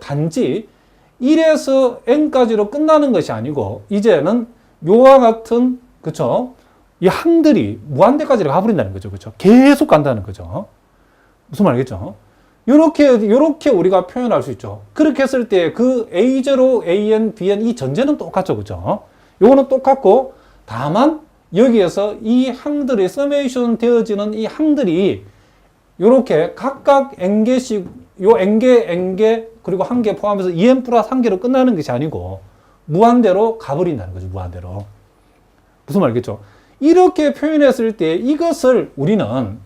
단지 1에서 n까지로 끝나는 것이 아니고 이제는 요와 같은 그쵸? 이 항들이 무한대까지 가버린다는 거죠. 그쵸? 계속 간다는 거죠. 무슨 말이겠죠? 요렇게 우리가 표현할 수 있죠. 그렇게 했을 때 그 A0, AN, BN 이 전제는 똑같죠. 그죠? 요거는 똑같고 다만 여기에서 이 항들이 서메이션 되어지는 이 항들이 요렇게 각각 n개씩 요 n개 그리고 한 개 포함해서 2n 플러스 한 개로 끝나는 것이 아니고 무한대로 가버린다는 거죠. 무한대로. 무슨 말이겠죠? 이렇게 표현했을 때 이것을 우리는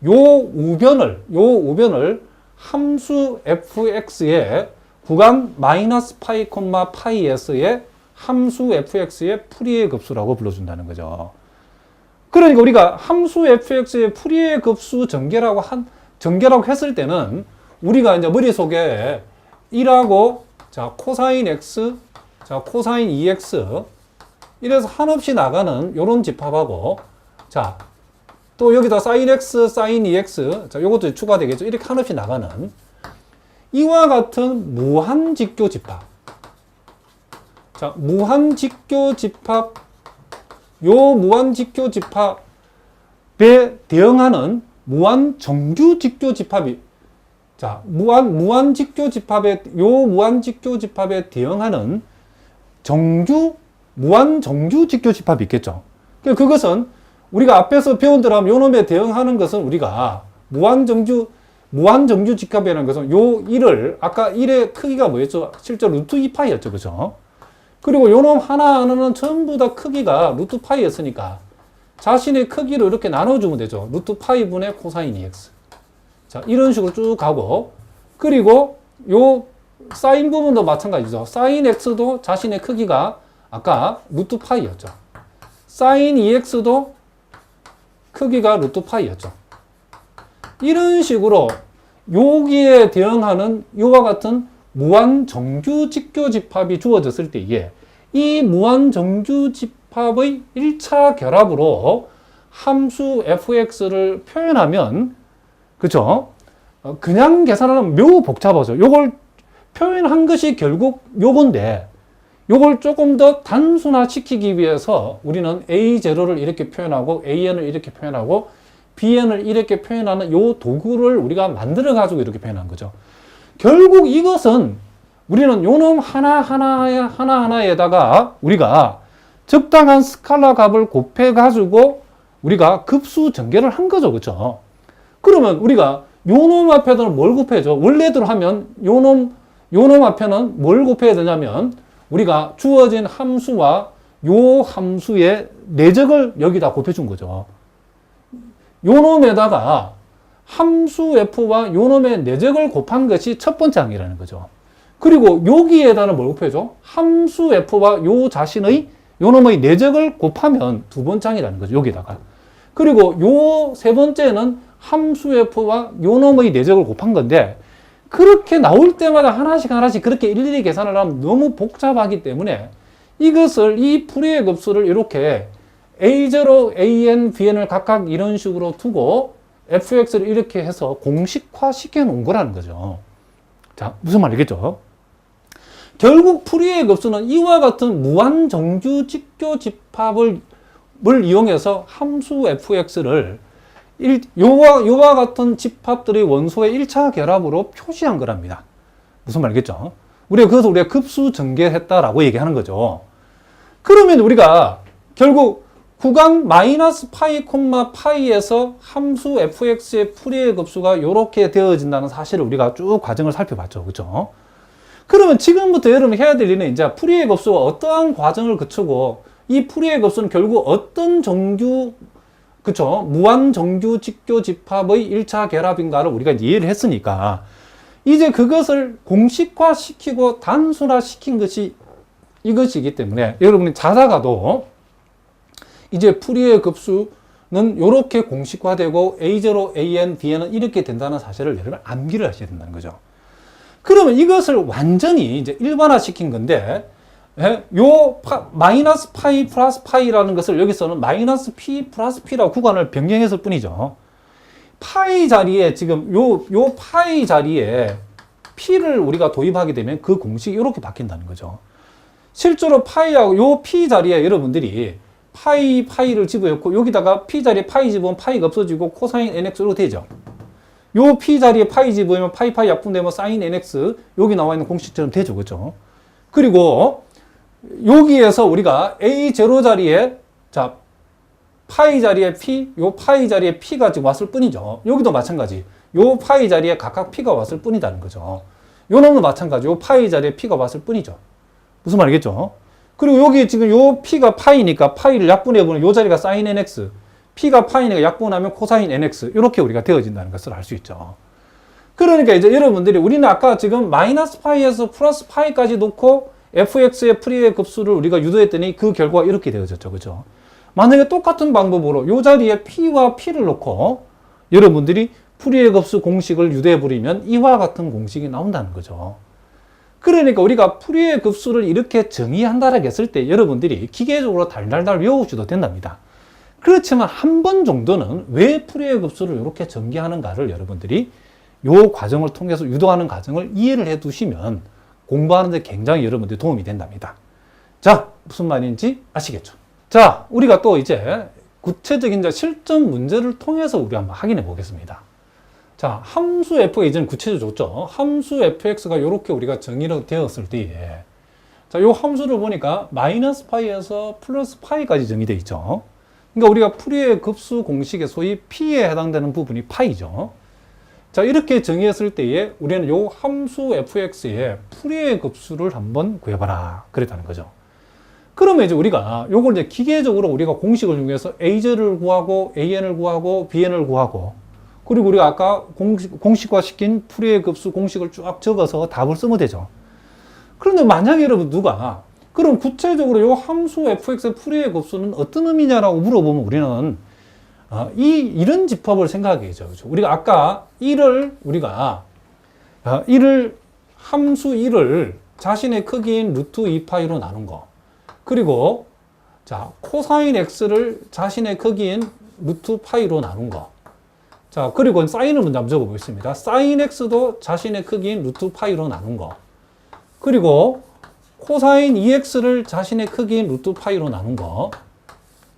요 우변을 함수 fx의 구간 마이너스 파이 콤마 파이에서의 함수 fx의 풀이의 급수라고 불러준다는 거죠. 그러니까 우리가 함수 fx의 풀이의 급수 전개라고 했을 때는 우리가 이제 머릿속에 1하고 자 코사인 x, 자 코사인 2x 이래서 한없이 나가는 요런 집합하고 자 또 여기다 사인 x, 사인 2x 자 요것도 추가되겠죠. 이렇게 한없이 나가는 이와 같은 무한직교 집합. 자 무한직교 집합 요 무한직교 집합에 대응하는 무한정규직교 집합이 자 무한직교 집합에 요 무한직교 집합에 대응하는 무한정규직교 집합이 있겠죠. 그것은 우리가 앞에서 배운 대로 하면 요 놈에 대응하는 것은 우리가 무한정규 집합이라는 것은 요 1을 아까 1의 크기가 뭐였죠? 실제로 루트 2파이였죠. 그죠? 그리고 요 놈 하나하나는 전부 다 크기가 루트 파이였으니까 자신의 크기를 이렇게 나눠주면 되죠. 루트 파이 분의 코사인 2x. 자, 이런 식으로 쭉 가고, 그리고 요 사인 부분도 마찬가지죠. 사인 x도 자신의 크기가 아까 루트 파이였죠. 사인 2x도 크기가 루트 파이였죠. 이런 식으로 여기에 대응하는 이와 같은 무한정규직교 집합이 주어졌을 때에 이 무한정규 집합의 1차 결합으로 함수 fx를 표현하면 그쵸? 그냥 계산하면 매우 복잡하죠. 요걸 표현한 것이 결국 요건데 요걸 조금 더 단순화시키기 위해서 우리는 A0를 이렇게 표현하고 AN을 이렇게 표현하고 BN을 이렇게 표현하는 요 도구를 우리가 만들어 가지고 이렇게 표현한 거죠. 결국 이것은 우리는 요놈 하나하나에다가 우리가 적당한 스칼라 값을 곱해 가지고 우리가 급수 전개를 한 거죠. 그렇죠? 그러면 우리가 요놈 앞에는 뭘 곱해줘? 원래대로 하면 요놈 앞에는 뭘 곱해야 되냐면 우리가 주어진 함수와 요 함수의 내적을 여기다 곱해준 거죠. 요놈에다가 함수 f와 요놈의 내적을 곱한 것이 첫 번째 항이라는 거죠. 그리고 여기에다는 뭘 곱해줘? 함수 f와 요 자신의 요놈의 내적을 곱하면 두 번째 항이라는 거죠. 여기다가. 그리고 요 세 번째는 함수 f와 요놈의 내적을 곱한 건데 그렇게 나올 때마다 하나씩 그렇게 일일이 계산을 하면 너무 복잡하기 때문에 이것을 이 풀이의 급수를 이렇게 A0, AN, BN을 각각 이런 식으로 두고 fx를 이렇게 해서 공식화 시켜 놓은 거라는 거죠. 자, 무슨 말이겠죠? 결국 풀이의 급수는 이와 같은 무한정규 직교 집합을 이용해서 함수 fx를 요와 같은 집합들의 원소의 1차 결합으로 표시한 거랍니다. 무슨 말이겠죠? 그래서 우리가 급수 전개했다라고 얘기하는 거죠. 그러면 우리가 결국 구간 마이너스 파이 콤마 파이에서 함수 fx의 풀이의 급수가 이렇게 되어진다는 사실을 우리가 쭉 과정을 살펴봤죠. 그죠? 그러면 지금부터 여러분 해야 될 일은 이제 풀이의 급수가 어떠한 과정을 거치고 이 풀이의 급수는 결국 어떤 그쵸? 무한정규 직교 집합의 1차 결합인가를 우리가 이해를 했으니까 이제 그것을 공식화시키고 단순화시킨 것이 이것이기 때문에 여러분이 자다가도 이제 풀이의 급수는 이렇게 공식화되고 A0, AN, BN은 이렇게 된다는 사실을 여러분 암기를 하셔야 된다는 거죠. 그러면 이것을 완전히 이제 일반화시킨 건데 마이너스 파이 플러스 파이라는 것을 여기서는 마이너스 P 플러스 P라고 구간을 변경했을 뿐이죠. 파이 자리에 지금 요 파이 자리에 p를 우리가 도입하게 되면 그 공식이 이렇게 바뀐다는 거죠. 실제로 파이하고 요 p 자리에 여러분들이 파이를 집어넣고 여기다가 p 자리에 파이 집으면 파이가 없어지고 코사인 nx로 되죠. 요 p 자리에 파이 집으면 파이 약분되면 사인 nx 여기 나와 있는 공식처럼 되죠. 그죠? 그리고 여기에서 우리가 a0 자리에 자 파이 자리에 p, 요 파이 자리에 p가 지금 왔을 뿐이죠. 여기도 마찬가지. 요 파이 자리에 각각 p가 왔을 뿐이다는 거죠. 요 놈도 마찬가지. 요 파이 자리에 p가 왔을 뿐이죠. 무슨 말이겠죠? 그리고 여기 지금 요 p가 파이니까 파이를 약분해보면 요 자리가 사인 nx, p가 파이니까 약분하면 코사인 nx 이렇게 우리가 되어진다는 것을 알 수 있죠. 그러니까 이제 여러분들이 우리는 아까 지금 마이너스 파이에서 플러스 파이까지 놓고 fx의 프리의 급수를 우리가 유도했더니 그 결과가 이렇게 되어졌죠. 그죠? 만약에 똑같은 방법으로 요 자리에 p와 p를 놓고 여러분들이 프리의 급수 공식을 유도해버리면 이와 같은 공식이 나온다는 거죠. 그러니까 우리가 프리의 급수를 이렇게 정의한다라고 했을 때 여러분들이 기계적으로 달달달 외우셔도 된답니다. 그렇지만 한 번 정도는 왜 프리의 급수를 이렇게 전개하는가를 여러분들이 요 과정을 통해서 유도하는 과정을 이해를 해 두시면 공부하는 데 굉장히 여러분들 도움이 된답니다. 자, 무슨 말인지 아시겠죠? 자, 우리가 또 이제 구체적인 실전 문제를 통해서 우리 한번 확인해 보겠습니다. 자, 함수 f가 이제는 구체적으로 줬죠. 함수 fx가 이렇게 우리가 정의가 되었을 때에 자, 요 함수를 보니까 마이너스 파이에서 플러스 파이까지 정의되어 있죠. 그러니까 우리가 프리의 급수 공식의 소위 p에 해당되는 부분이 파이죠. 자, 이렇게 정의했을 때에 우리는 요 함수 fx의 프리의 급수를 한번 구해봐라 그랬다는 거죠. 그러면 이제 우리가 요걸 이제 기계적으로 우리가 공식을 이용해서 a제를 구하고 an을 구하고 bn을 구하고 그리고 우리가 아까 공식화 시킨 프리의 급수 공식을 쭉 적어서 답을 쓰면 되죠. 그런데 만약에 여러분 누가 그럼 구체적으로 요 함수 fx의 프리의 급수는 어떤 의미냐라고 물어보면 우리는 이런 집합을 생각해야죠. 그렇죠? 우리가 아까 1을 우리가 1을 함수 1을 자신의 크기인 루트 2파이로 나눈 거. 그리고 자, 코사인 x를 자신의 크기인 루트 파이로 나눈 거. 자, 그리고 사인을 먼저 한번 적어 보겠습니다. 사인 x도 자신의 크기인 루트 파이로 나눈 거. 그리고 코사인 2x를 자신의 크기인 루트 파이로 나눈 거.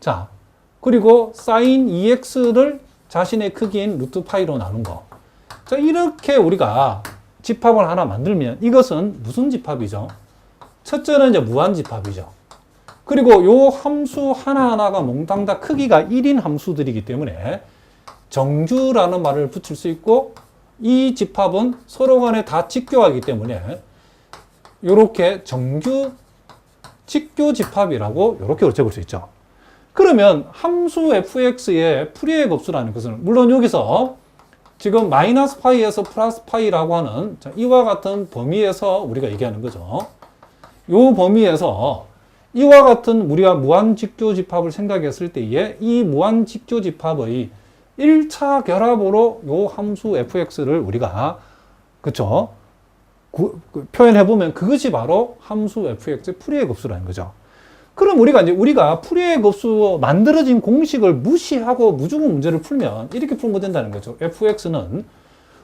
자, 그리고 사인 2x를 자신의 크기인 루트 파이로 나눈 거. 자, 이렇게 우리가 집합을 하나 만들면 이것은 무슨 집합이죠? 첫째는 이제 무한집합이죠. 그리고 요 함수 하나하나가 몽땅 다 크기가 1인 함수들이기 때문에 정규라는 말을 붙일 수 있고 이 집합은 서로 간에 다 직교하기 때문에 이렇게 정규 직교 집합이라고 이렇게 적을 수 있죠. 그러면 함수 fx의 프리의 급수라는 것은 물론 여기서 지금 마이너스 파이에서 플러스 파이라고 하는 이와 같은 범위에서 우리가 얘기하는 거죠. 이 범위에서 이와 같은 우리가 무한직교 집합을 생각했을 때에 이 무한직교 집합의 1차 결합으로 이 함수 fx를 우리가 그쵸? 표현해보면 그것이 바로 함수 fx의 프리의 급수라는 거죠. 그럼 우리가 프리의 급수 만들어진 공식을 무시하고 무조건 문제를 풀면 이렇게 풀면 된다는 거죠. fx는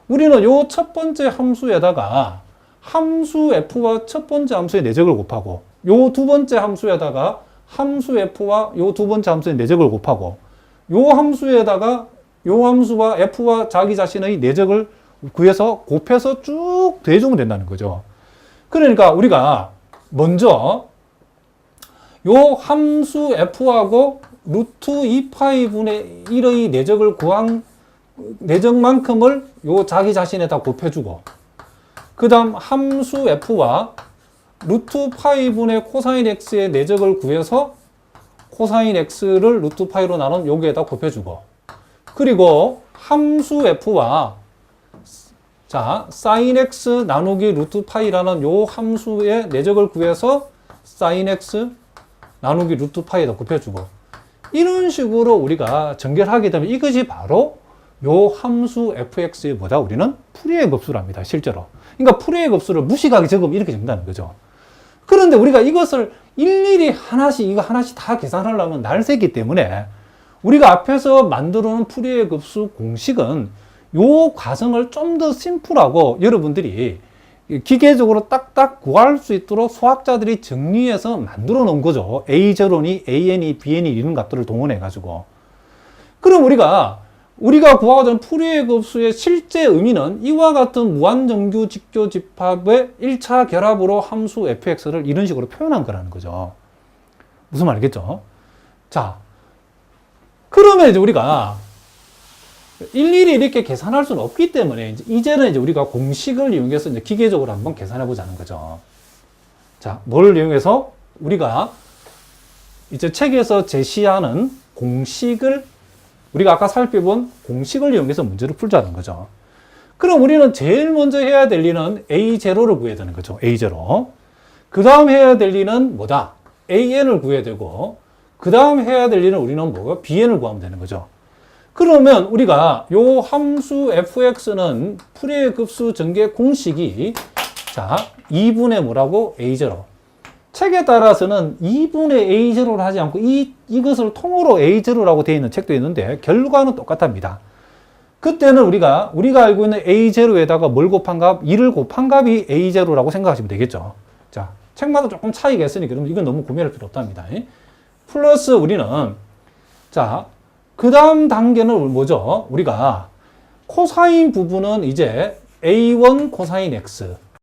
우리는 요 첫 번째 함수에다가 함수 f와 첫 번째 함수의 내적을 곱하고 요 두 번째 함수에다가 함수 f와 요 두 번째 함수의 내적을 곱하고 요 함수에다가 요 함수와 f와 자기 자신의 내적을 구해서 곱해서 쭉 더해주면 된다는 거죠. 그러니까 우리가 먼저 요 함수 f하고 루트 2파이 분의 1의 내적을 구한 내적만큼을 요 자기 자신에다 곱해주고 그 다음 함수 f와 루트 파이 분의 코사인 x의 내적을 구해서 코사인 x를 루트 파이로 나눈 여기에다 곱해주고 그리고 함수 f와 자, 사인 x 나누기 루트 파이라는 요 함수의 내적을 구해서 사인 x 나누기 루트 파이에다 곱해주고 이런 식으로 우리가 전개하게 되면 이것이 바로 요 함수 fx의 뭐다? 우리는 프리의 급수랍니다. 실제로. 그러니까 프리의 급수를 무식하게 적으면 이렇게 적는다는 거죠. 그런데 우리가 이것을 일일이 이거 하나씩 다 계산하려면 날새기 때문에 우리가 앞에서 만들어 놓은 프리의 급수 공식은 요 과정을 좀 더 심플하고 여러분들이 기계적으로 딱딱 구할 수 있도록 수학자들이 정리해서 만들어 놓은 거죠. A0니, AN이, BN이 이런 값들을 동원해 가지고. 그럼 우리가 구하고자 풀이의 급수의 실제 의미는 이와 같은 무한정규 직교 집합의 1차 결합으로 함수 fx를 이런 식으로 표현한 거라는 거죠. 무슨 말이겠죠? 자, 그러면 이제 우리가 일일이 이렇게 계산할 수는 없기 때문에 이제는 이제 우리가 공식을 이용해서 이제 기계적으로 한번 계산해 보자는 거죠. 자, 뭘 이용해서 우리가 이제 책에서 제시하는 공식을 우리가 아까 살펴본 공식을 이용해서 문제를 풀자는 거죠. 그럼 우리는 제일 먼저 해야 될 일은 A0를 구해야 되는 거죠. A0. 그 다음 해야 될 일은 뭐다? AN을 구해야 되고, 그 다음 해야 될 일은 우리는 뭐가? BN을 구하면 되는 거죠. 그러면 우리가 요 함수 fx는 풀이의 급수 전개 공식이 자 2분의 뭐라고? A0. 책에 따라서는 2분의 A0를 하지 않고 이것을 통으로 A0라고 되어 있는 책도 있는데 결과는 똑같답니다. 그때는 우리가 알고 있는 A0에다가 뭘 곱한 값? 2를 곱한 값이 A0라고 생각하시면 되겠죠. 자, 책마다 조금 차이가 있으니까 이건 너무 고민할 필요 없답니다. 플러스 우리는 자, 그 다음 단계는 뭐죠? 우리가 코사인 부분은 이제 A1 코사인 X